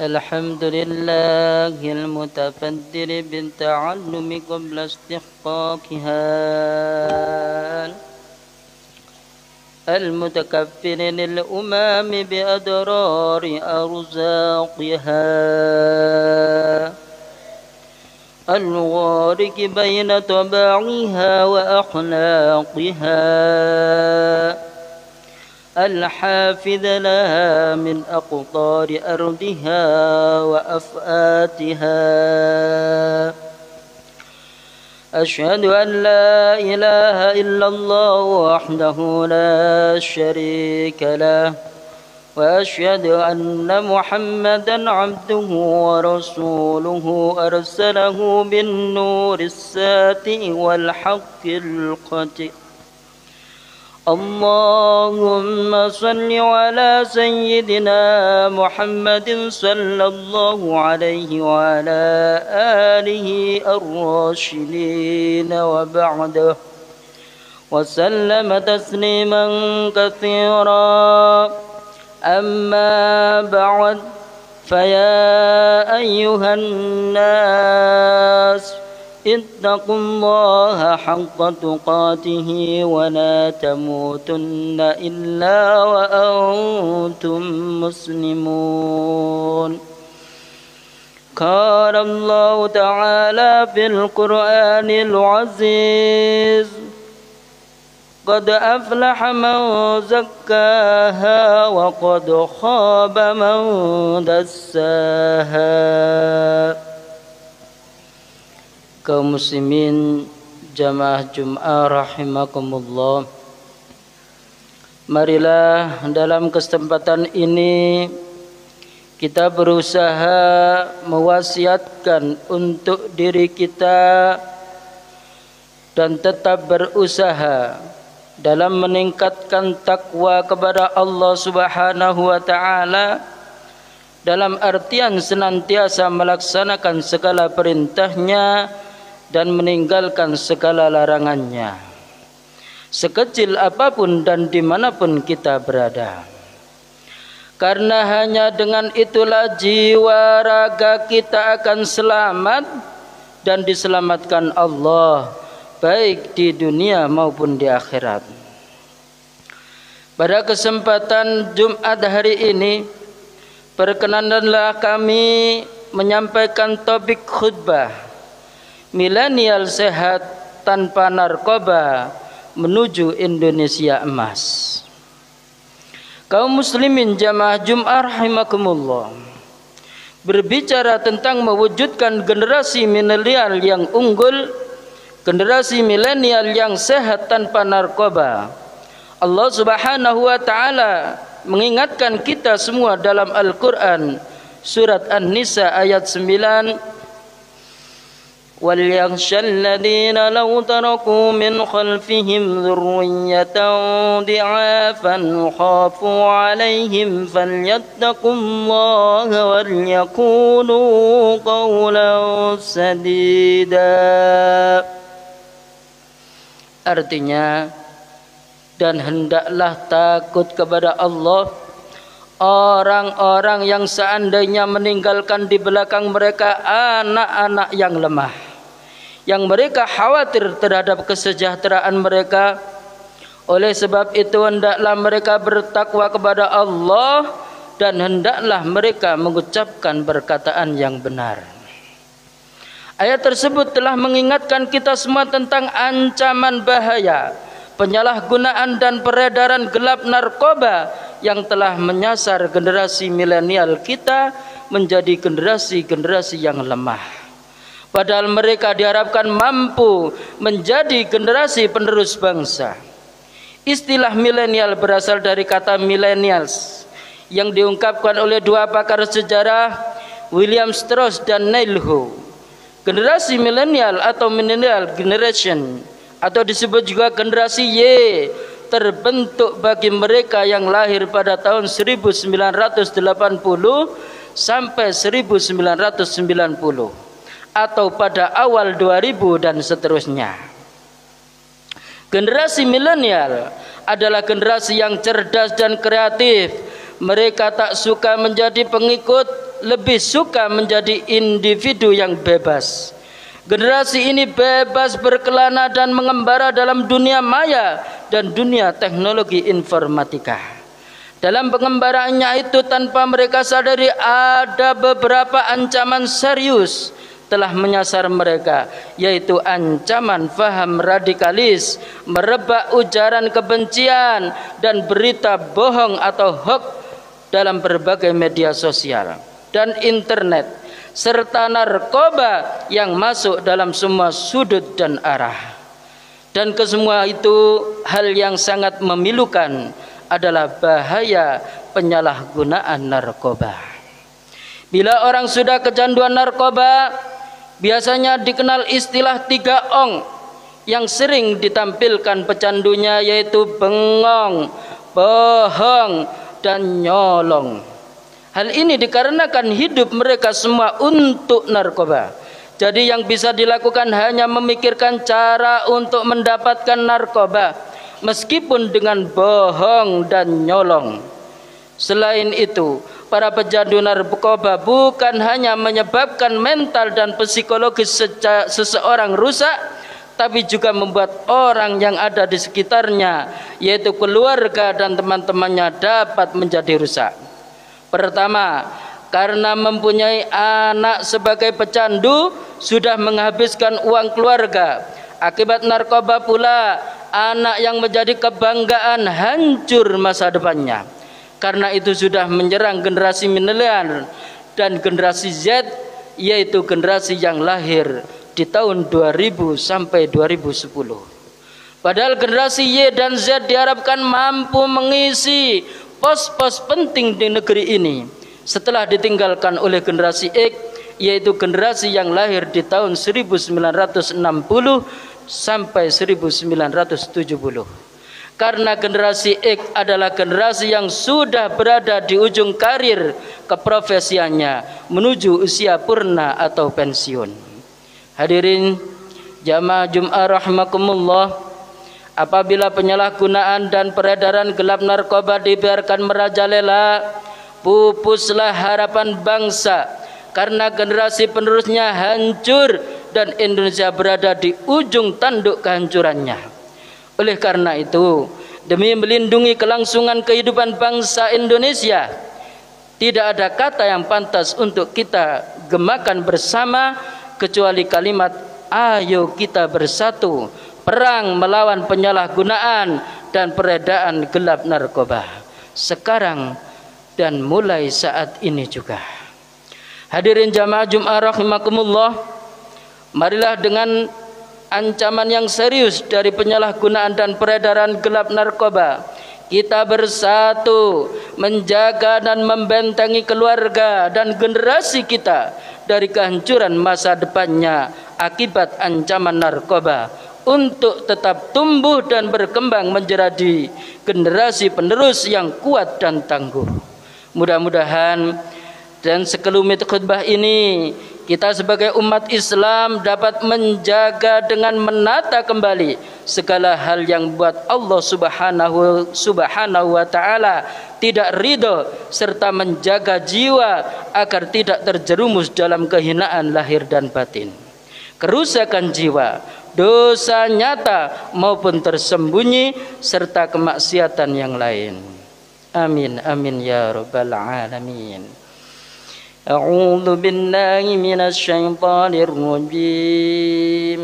الحمد لله المتفضل بالتعلم قبل استحقاقها المتكفل للأمم بأدرار أرزاقها الوارق بين طباعها وأخلاقها الحافظ لها من أقطار أرضها وأفآتها أشهد أن لا إله إلا الله وحده لا شريك له وأشهد أن محمدا عبده ورسوله أرسله بالنور الساتئ والحق القطع اللهم صل على سيدنا محمد صلى الله عليه وعلى آله الراشدين وبعده وسلم تسليما كثيرا أما بعد فيا أيها الناس اتقوا الله حق تقاته ولا تموتن إلا وأنتم مسلمون قال الله تعالى في القرآن العزيز قد أفلح من زكاها وقد خاب من دساها. Kaum muslimin jamaah Jum'ah rahimakumullah, marilah dalam kesempatan ini kita berusaha mewasiatkan untuk diri kita dan tetap berusaha dalam meningkatkan takwa kepada Allah Subhanahu wa ta'ala, dalam artian senantiasa melaksanakan segala perintahnya dan meninggalkan segala larangannya, sekecil apapun dan dimanapun kita berada. Karena hanya dengan itulah jiwa raga kita akan selamat dan diselamatkan Allah, baik di dunia maupun di akhirat. Pada kesempatan Jumat hari ini, perkenankanlah kami menyampaikan topik khutbah milenial sehat tanpa narkoba menuju Indonesia emas. Kaum muslimin jamaah Jum'ah rahimakumullah, berbicara tentang mewujudkan generasi milenial yang unggul, generasi milenial yang sehat tanpa narkoba, Allah Subhanahu wa ta'ala mengingatkan kita semua dalam Al-Quran surat An-Nisa ayat 9, وَلْيَخْشَ الَّذِينَ لَوْ تَرَكُوا مِنْ خَلْفِهِمْ ذُرِّيَّةً ضِعَافًا خَافُوا عَلَيْهِمْ فَلْيَتَّقُوا اللَّهَ وَلْيَقُولُوا قَوْلًا سَدِيدًا. Artinya, dan hendaklah takut kepada Allah orang-orang yang seandainya meninggalkan di belakang mereka anak-anak yang lemah, yang mereka khawatir terhadap kesejahteraan mereka. Oleh sebab itu hendaklah mereka bertakwa kepada Allah dan hendaklah mereka mengucapkan perkataan yang benar. Ayat tersebut telah mengingatkan kita semua tentang ancaman bahaya penyalahgunaan dan peredaran gelap narkoba yang telah menyasar generasi milenial kita menjadi generasi-generasi yang lemah. Padahal mereka diharapkan mampu menjadi generasi penerus bangsa. Istilah milenial berasal dari kata millennials yang diungkapkan oleh dua pakar sejarah, William Strauss dan Neil Ho. Generasi milenial atau millennial generation atau disebut juga generasi Y terbentuk bagi mereka yang lahir pada tahun 1980 sampai 1990 atau pada awal 2000 dan seterusnya. Generasi milenial adalah generasi yang cerdas dan kreatif. Mereka tak suka menjadi pengikut, lebih suka menjadi individu yang bebas. Generasi ini bebas berkelana dan mengembara dalam dunia maya dan dunia teknologi informatika. Dalam pengembaraannya itu tanpa mereka sadari ada beberapa ancaman serius telah menyasar mereka, yaitu ancaman faham radikalis, merebak ujaran kebencian dan berita bohong atau hoax dalam berbagai media sosial dan internet, serta narkoba yang masuk dalam semua sudut dan arah. Dan kesemua itu hal yang sangat memilukan adalah bahaya penyalahgunaan narkoba. Bila orang sudah kecanduan narkoba, biasanya dikenal istilah 3 ong yang sering ditampilkan pecandunya, yaitu bengong, bohong, dan nyolong. Hal ini dikarenakan hidup mereka semua untuk narkoba. Jadi yang bisa dilakukan hanya memikirkan cara untuk mendapatkan narkoba, meskipun dengan bohong dan nyolong. Selain itu, para pecandu narkoba bukan hanya menyebabkan mental dan psikologis seseorang rusak, tapi juga membuat orang yang ada di sekitarnya, yaitu keluarga dan teman-temannya, dapat menjadi rusak. Pertama, karena mempunyai anak sebagai pecandu sudah menghabiskan uang keluarga. Akibat narkoba pula, anak yang menjadi kebanggaan hancur masa depannya. Karena itu sudah menyerang generasi milenial dan generasi Z, yaitu generasi yang lahir di tahun 2000 sampai 2010. Padahal generasi Y dan Z diharapkan mampu mengisi pos-pos penting di negeri ini setelah ditinggalkan oleh generasi X, yaitu generasi yang lahir di tahun 1960 sampai 1970. Karena generasi X adalah generasi yang sudah berada di ujung karir keprofesiannya menuju usia purna atau pensiun. Hadirin jamaah Jum'ah rahimakumullah, apabila penyalahgunaan dan peredaran gelap narkoba dibiarkan merajalela, pupuslah harapan bangsa, karena generasi penerusnya hancur dan Indonesia berada di ujung tanduk kehancurannya. Oleh karena itu, demi melindungi kelangsungan kehidupan bangsa Indonesia, tidak ada kata yang pantas untuk kita gemakan bersama kecuali kalimat ayo kita bersatu perang melawan penyalahgunaan dan peredaran gelap narkoba, sekarang dan mulai saat ini juga. Hadirin jamaah Jum'ah rahimakumullah, marilah dengan ancaman yang serius dari penyalahgunaan dan peredaran gelap narkoba, kita bersatu menjaga dan membentengi keluarga dan generasi kita dari kehancuran masa depannya akibat ancaman narkoba, untuk tetap tumbuh dan berkembang menjadi generasi penerus yang kuat dan tangguh. Mudah-mudahan dan sekelumit khutbah ini kita sebagai umat Islam dapat menjaga dengan menata kembali segala hal yang buat Allah subhanahu wa ta'ala tidak ridho, serta menjaga jiwa agar tidak terjerumus dalam kehinaan lahir dan batin, kerusakan jiwa, dosa nyata maupun tersembunyi, serta kemaksiatan yang lain. Amin amin ya rabbal alamin. A'udzu billahi minasy syaithanir rajim.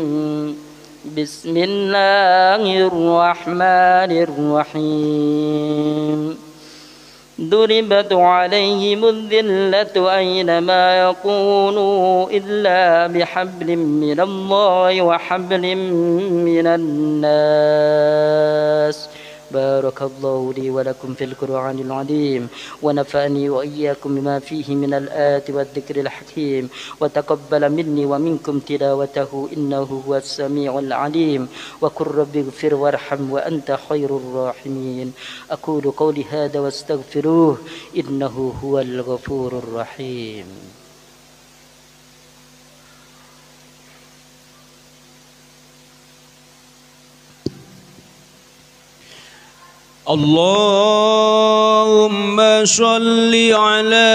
Bismillahirrahmanirrahim. Duribat 'alaihimudz dhillatu aynama yakunu illa bihablim minallahi wa hablim minan nas. Barakallahu li wa lakum fil Qur'anil azim wa nafa'ani wa iyyakum bima fihi minal ayati wadh-dhikril hakim wa taqabbala minni wa minkum tilawatahu innahu huwas samiul alim wa qur rabbighfir warham wa anta khairur rahimin. Aqulu qawli hadha wastaghfiruh innahu huwal ghafurur rahim. اللهم صل على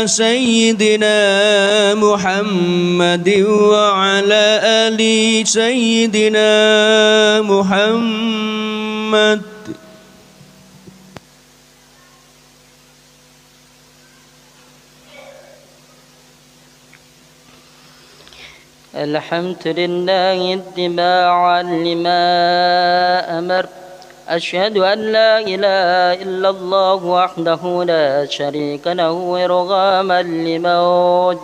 سيدنا محمد وعلى آل سيدنا محمد. الحمد لله اتباعا لما أمر. أشهد أن لا إله إلا الله وحده لا شريك له إرغاما لمن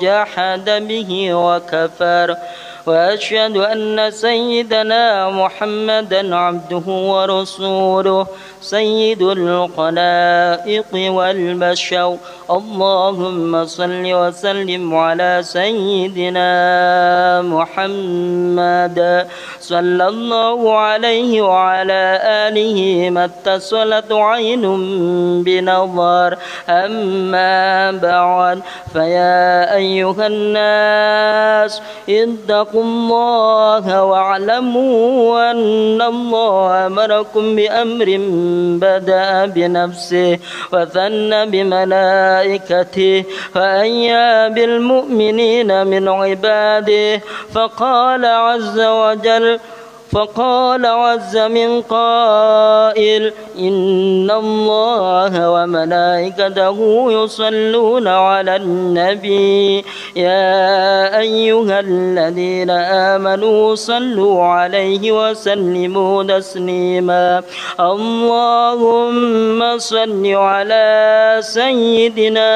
جحد به وكفر. وأشهد أن سيدنا محمدا عبده ورسوله سيد الخلائق والبشر. اللهم صل وسلم على سيدنا محمد صلى الله عليه وعلى آله ما اتصلت عين بنظر. أما بعد، فيا أيها الناس اتقوا الله واعلموا أن الله أمركم بأمر بدأ بنفسه وثنى بملائكته فأيا بالمؤمنين من عباده. فقال عز من قائل: إن الله وملائكته يصلون على النبي يا أيها الذين آمنوا صلوا عليه وسلموا تسليما. اللهم صل على سيدنا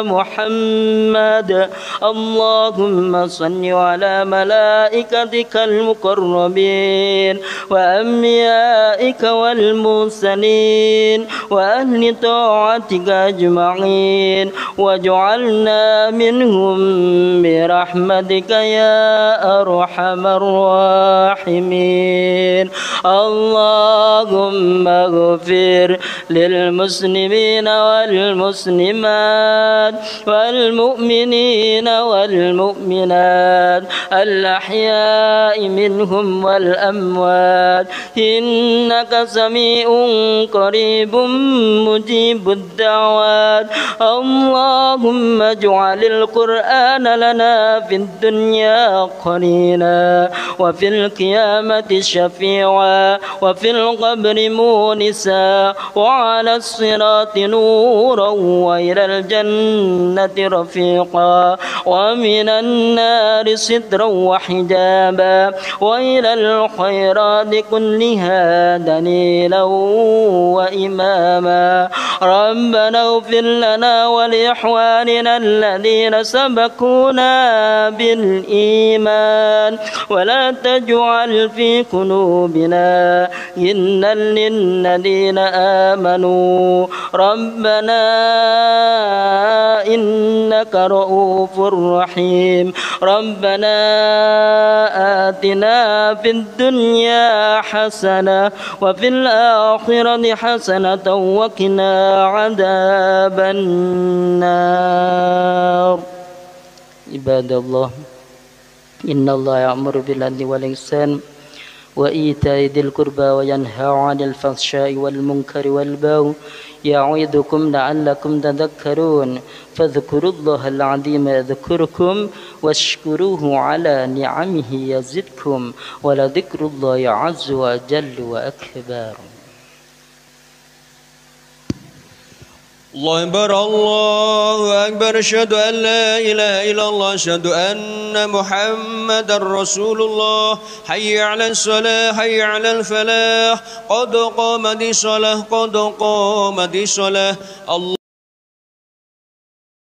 محمد. اللهم صل على ملائكتك المقربين وأنبيائك والمرسلين وأهل طاعتك أجمعين، واجعلنا منهم برحمتك يا أرحم الراحمين. اللهم اغفر للمسلمين والمسلمات والمؤمنين والمؤمنات الأحياء منهم والأموات، إنك سميع قريب مجيب الدعوات. اللهم اجعل القرآن لنا في الدنيا قرينا وفي القيامة شفيعا وفي القبر مونسا وعلى الصراط نورا وإلى الجنة رفيقا ومن النار سترا وحجابا وإلى الخيرات كلها دليلا وإماما. ربنا اغفر لنا ولإخواننا الذين سبقونا بالإيمان ولا تجعل في قلوبنا غلا للذين آمنوا ربنا إنك رؤوف رحيم. ربنا آتنا في الدنيا حسنة وفي الآخرة حسنة وقنا عذاب النار. عباد الله، إن الله يأمر بالعدل والإحسان وإيتاء ذي القربى وينهى عن الفحشاء والمنكر والبغي يعظكم لعلكم تذكرون. فاذكروا الله العظيم يذكركم واشكروه على نعمه يزدكم ولذكر الله عز وجل وأكبر. الله أكبر الله أكبر. أشهد أن لا إله إلا الله. أشهد أن محمد رسول الله. حي على الصلاة حي على الفلاح. قد قامت الصلاة قد قامت الصلاة.